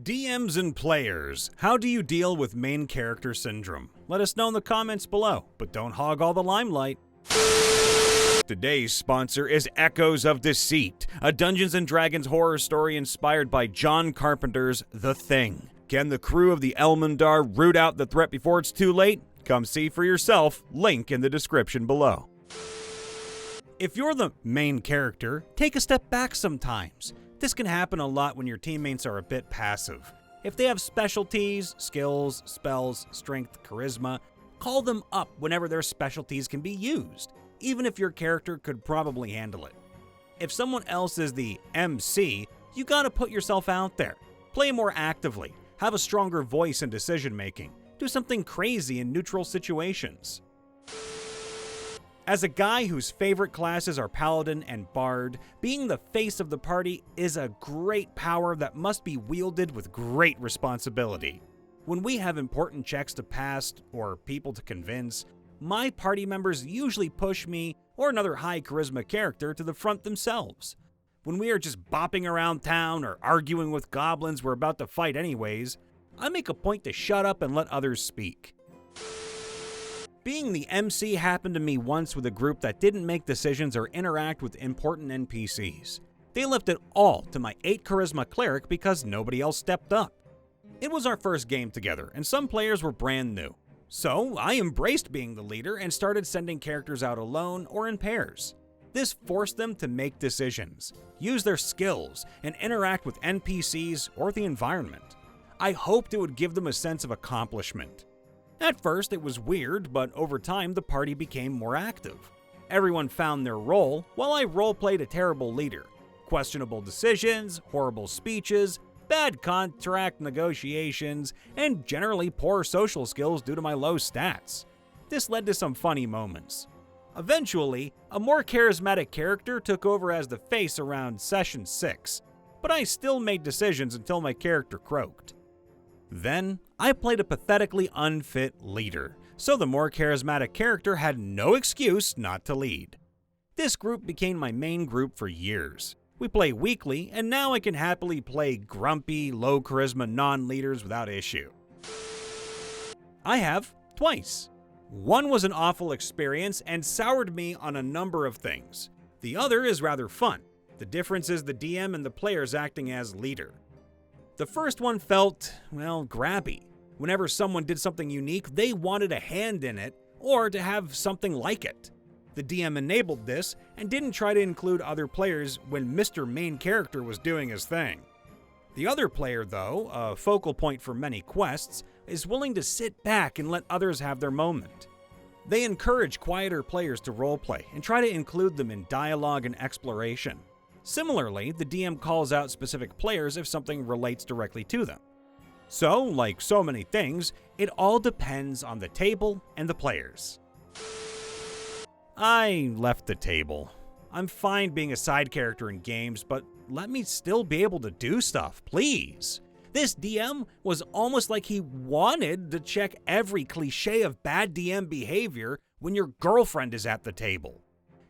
DMs and players, how do you deal with main character syndrome? Let us know in the comments below, but don't hog all the limelight. Today's sponsor is Echoes of Deceit, a Dungeons & Dragons horror story inspired by John Carpenter's The Thing. Can the crew of the Elmendar root out the threat before it's too late? Come see for yourself, link in the description below. If you're the main character, take a step back sometimes. This can happen a lot when your teammates are a bit passive. If they have specialties, skills, spells, strength, charisma, call them up whenever their specialties can be used, even if your character could probably handle it. If someone else is the MC, you gotta put yourself out there. Play more actively, have a stronger voice in decision making, do something crazy in neutral situations. As a guy whose favorite classes are Paladin and Bard, being the face of the party is a great power that must be wielded with great responsibility. When we have important checks to pass or people to convince, my party members usually push me or another high charisma character to the front themselves. When we are just bopping around town or arguing with goblins we're about to fight anyways, I make a point to shut up and let others speak. Being the MC happened to me once with a group that didn't make decisions or interact with important NPCs. They left it all to my 8 charisma cleric because nobody else stepped up. It was our first game together, and some players were brand new. So I embraced being the leader and started sending characters out alone or in pairs. This forced them to make decisions, use their skills, and interact with NPCs or the environment. I hoped it would give them a sense of accomplishment. At first, it was weird, but over time, the party became more active. Everyone found their role, while I roleplayed a terrible leader. Questionable decisions, horrible speeches, bad contract negotiations, and generally poor social skills due to my low stats. This led to some funny moments. Eventually, a more charismatic character took over as the face around session 6, but I still made decisions until my character croaked. Then, I played a pathetically unfit leader, so the more charismatic character had no excuse not to lead. This group became my main group for years. We play weekly, and now I can happily play grumpy, low charisma non-leaders without issue. I have twice. One was an awful experience and soured me on a number of things. The other is rather fun. The difference is the DM and the players acting as leader. The first one felt, well, grabby. Whenever someone did something unique, they wanted a hand in it or to have something like it. The DM enabled this and didn't try to include other players when Mr. Main Character was doing his thing. The other player, though, a focal point for many quests, is willing to sit back and let others have their moment. They encourage quieter players to roleplay and try to include them in dialogue and exploration. Similarly, the DM calls out specific players if something relates directly to them. So, like so many things, it all depends on the table and the players. I left the table. I'm fine being a side character in games, but let me still be able to do stuff, please. This DM was almost like he wanted to check every cliche of bad DM behavior when your girlfriend is at the table.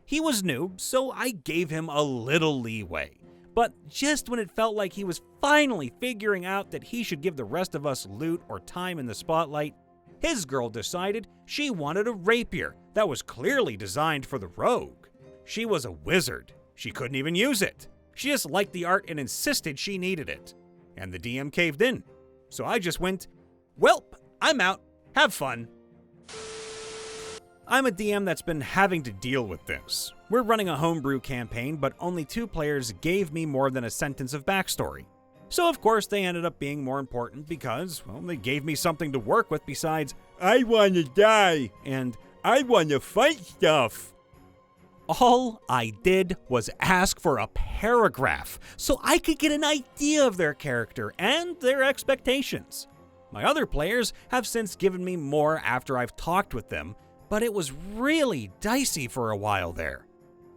He was new, so I gave him a little leeway. But just when it felt like he was finally figuring out that he should give the rest of us loot or time in the spotlight, his girl decided she wanted a rapier that was clearly designed for the rogue. She was a wizard. She couldn't even use it. She just liked the art and insisted she needed it. And the DM caved in. So I just went, "Welp, I'm out. Have fun." I'm a DM that's been having to deal with this. We're running a homebrew campaign, but only 2 players gave me more than a sentence of backstory. So of course they ended up being more important because, well, they gave me something to work with besides, "I wanna die," and "I wanna fight stuff." All I did was ask for a paragraph so I could get an idea of their character and their expectations. My other players have since given me more after I've talked with them, but it was really dicey for a while there.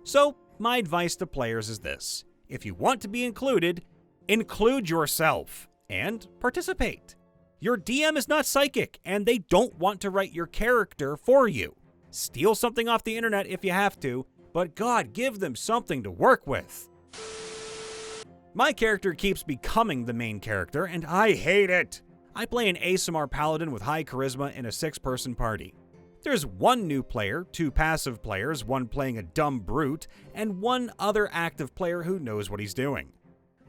So, my advice to players is this. If you want to be included, include yourself and participate. Your DM is not psychic, and they don't want to write your character for you. Steal something off the internet if you have to, but God, give them something to work with. My character keeps becoming the main character, and I hate it. I play an ASMR paladin with high charisma in a 6-person party. There's one new player, 2 passive players, one playing a dumb brute, and one other active player who knows what he's doing.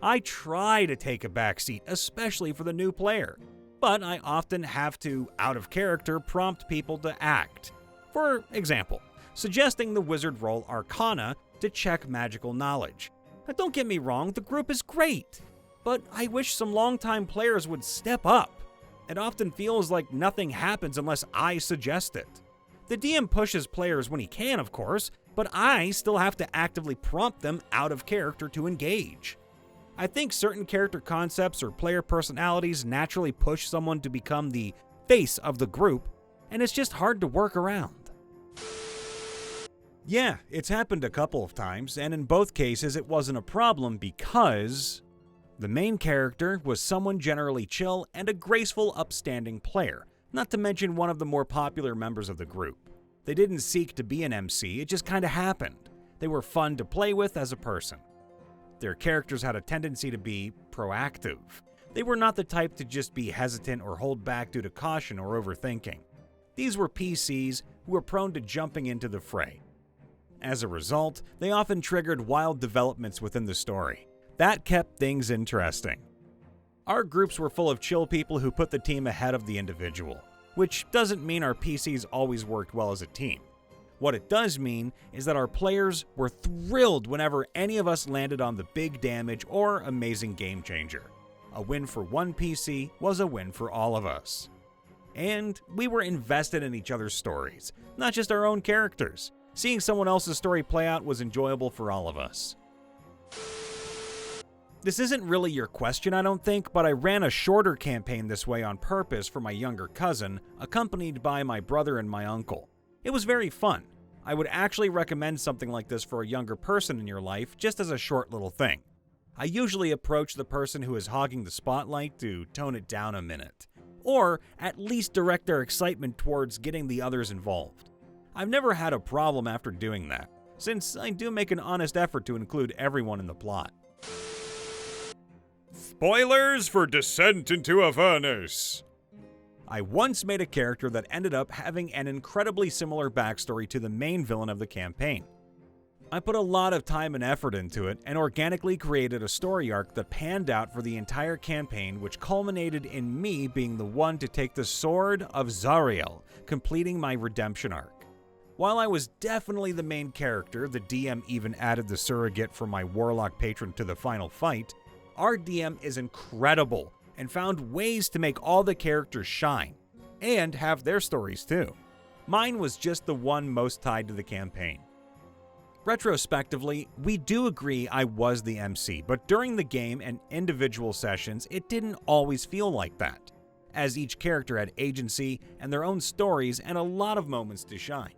I try to take a backseat, especially for the new player, but I often have to, out of character, prompt people to act. For example, suggesting the wizard roll Arcana to check magical knowledge. Now, don't get me wrong, the group is great, but I wish some longtime players would step up. It often feels like nothing happens unless I suggest it. The DM pushes players when he can, of course, but I still have to actively prompt them out of character to engage. I think certain character concepts or player personalities naturally push someone to become the face of the group, and it's just hard to work around. Yeah, it's happened a couple of times, and in both cases it wasn't a problem because the main character was someone generally chill and a graceful, upstanding player, not to mention one of the more popular members of the group. They didn't seek to be an MC, it just kinda happened. They were fun to play with as a person. Their characters had a tendency to be proactive. They were not the type to just be hesitant or hold back due to caution or overthinking. These were PCs who were prone to jumping into the fray. As a result, they often triggered wild developments within the story. That kept things interesting. Our groups were full of chill people who put the team ahead of the individual, which doesn't mean our PCs always worked well as a team. What it does mean is that our players were thrilled whenever any of us landed on the big damage or amazing game changer. A win for one PC was a win for all of us. And we were invested in each other's stories, not just our own characters. Seeing someone else's story play out was enjoyable for all of us. This isn't really your question, I don't think, but I ran a shorter campaign this way on purpose for my younger cousin, accompanied by my brother and my uncle. It was very fun. I would actually recommend something like this for a younger person in your life, just as a short little thing. I usually approach the person who is hogging the spotlight to tone it down a minute, or at least direct their excitement towards getting the others involved. I've never had a problem after doing that, since I do make an honest effort to include everyone in the plot. Spoilers for Descent into Avernus! I once made a character that ended up having an incredibly similar backstory to the main villain of the campaign. I put a lot of time and effort into it and organically created a story arc that panned out for the entire campaign, which culminated in me being the one to take the Sword of Zariel, completing my redemption arc. While I was definitely the main character, the DM even added the surrogate for my warlock patron to the final fight, our DM is incredible and found ways to make all the characters shine, and have their stories too. Mine was just the one most tied to the campaign. Retrospectively, we do agree I was the MC, but during the game and individual sessions, it didn't always feel like that, as each character had agency and their own stories and a lot of moments to shine.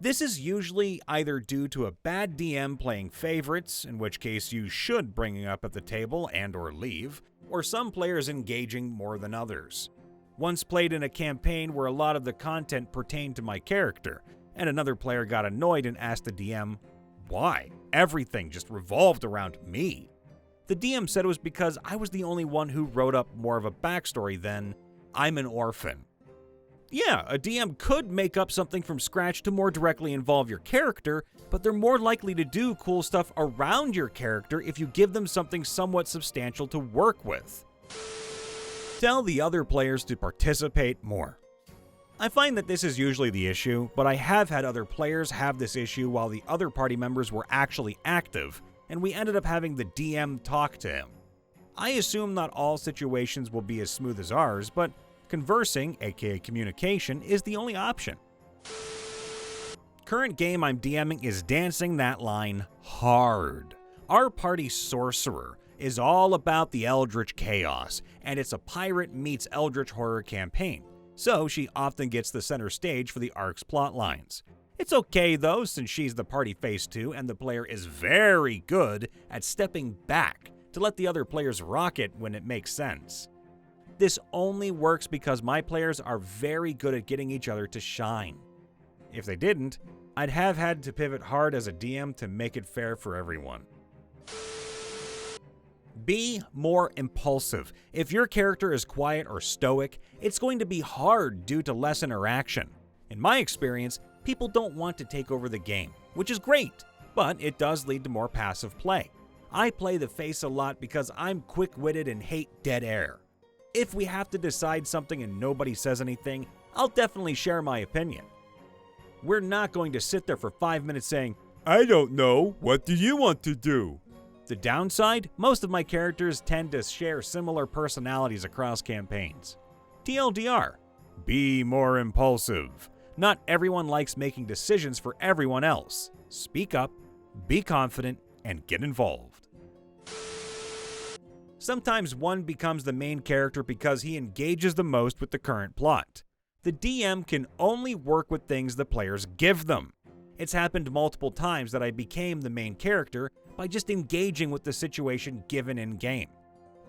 This is usually either due to a bad DM playing favorites, in which case you should bring it up at the table and/or leave, or some players engaging more than others. Once played in a campaign where a lot of the content pertained to my character, and another player got annoyed and asked the DM, why? Everything just revolved around me. The DM said it was because I was the only one who wrote up more of a backstory than, I'm an orphan. Yeah, a DM could make up something from scratch to more directly involve your character, but they're more likely to do cool stuff around your character if you give them something somewhat substantial to work with. Tell the other players to participate more. I find that this is usually the issue, but I have had other players have this issue while the other party members were actually active, and we ended up having the DM talk to him. I assume not all situations will be as smooth as ours, but conversing, aka communication, is the only option. Current game I'm DMing is dancing that line hard. Our party sorcerer is all about the eldritch chaos, and it's a pirate meets eldritch horror campaign, so she often gets the center stage for the arc's plotlines. It's okay though, since she's the party face too, and the player is very good at stepping back to let the other players rock it when it makes sense. This only works because my players are very good at getting each other to shine. If they didn't, I'd have had to pivot hard as a DM to make it fair for everyone. Be more impulsive. If your character is quiet or stoic, it's going to be hard due to less interaction. In my experience, people don't want to take over the game, which is great, but it does lead to more passive play. I play the face a lot because I'm quick-witted and hate dead air. If we have to decide something and nobody says anything, I'll definitely share my opinion. We're not going to sit there for 5 minutes saying, "I don't know, what do you want to do?" The downside, most of my characters tend to share similar personalities across campaigns. TLDR, be more impulsive. Not everyone likes making decisions for everyone else. Speak up, be confident, and get involved. Sometimes one becomes the main character because he engages the most with the current plot. The DM can only work with things the players give them. It's happened multiple times that I became the main character by just engaging with the situation given in-game.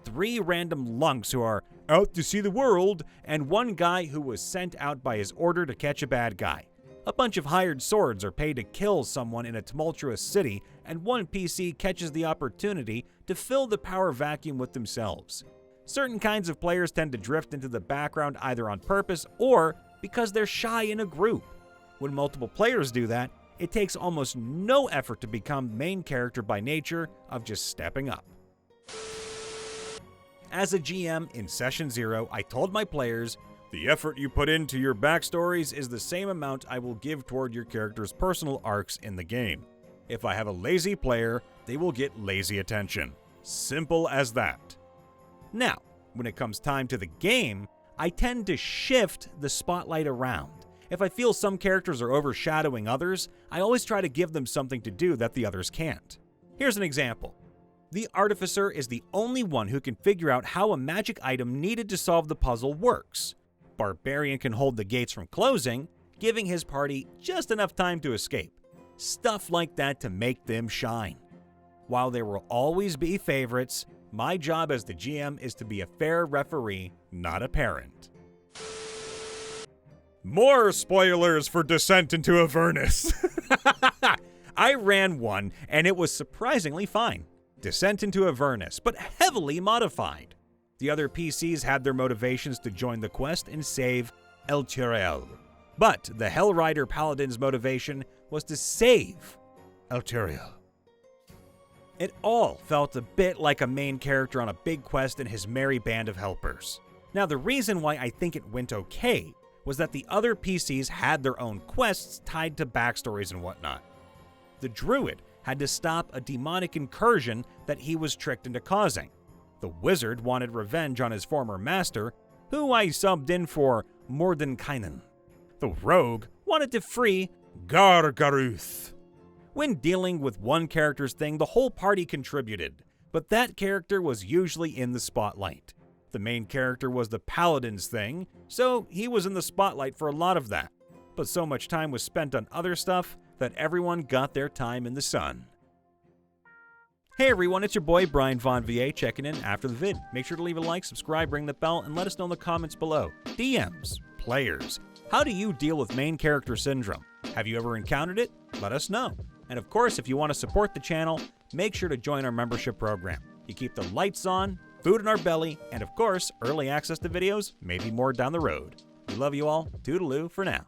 3 random lunks who are out to see the world, and 1 guy who was sent out by his order to catch a bad guy. A bunch of hired swords are paid to kill someone in a tumultuous city, and 1 PC catches the opportunity to fill the power vacuum with themselves. Certain kinds of players tend to drift into the background either on purpose or because they're shy in a group. When multiple players do that, it takes almost no effort to become main character by nature of just stepping up. As a GM in Session 0, I told my players, the effort you put into your backstories is the same amount I will give toward your character's personal arcs in the game. If I have a lazy player, they will get lazy attention. Simple as that. Now, when it comes time to the game, I tend to shift the spotlight around. If I feel some characters are overshadowing others, I always try to give them something to do that the others can't. Here's an example. The Artificer is the only one who can figure out how a magic item needed to solve the puzzle works. Barbarian can hold the gates from closing, giving his party just enough time to escape. Stuff like that to make them shine. While there will always be favorites, my job as the GM is to be a fair referee, not a parent. More spoilers for Descent into Avernus. I ran one, and it was surprisingly fine. Descent into Avernus, but heavily modified. The other PCs had their motivations to join the quest and save El Tyrell. But the Hellrider Paladin's motivation was to save El Tyrell. It all felt a bit like a main character on a big quest and his merry band of helpers. Now, the reason why I think it went okay was that the other PCs had their own quests tied to backstories and whatnot. The Druid had to stop a demonic incursion that he was tricked into causing. The Wizard wanted revenge on his former master, who I subbed in for Mordenkainen. The Rogue wanted to free Gargaruth. When dealing with one character's thing, the whole party contributed, but that character was usually in the spotlight. The main character was the Paladin's thing, so he was in the spotlight for a lot of that. But so much time was spent on other stuff that everyone got their time in the sun. Hey everyone, it's your boy Brian Von VA checking in after the vid. Make sure to leave a like, subscribe, ring the bell, and let us know in the comments below. DMs, players, how do you deal with main character syndrome? Have you ever encountered it? Let us know. And of course, if you want to support the channel, make sure to join our membership program. You keep the lights on, food in our belly, and of course, early access to videos, maybe more down the road. We love you all. Toodaloo for now.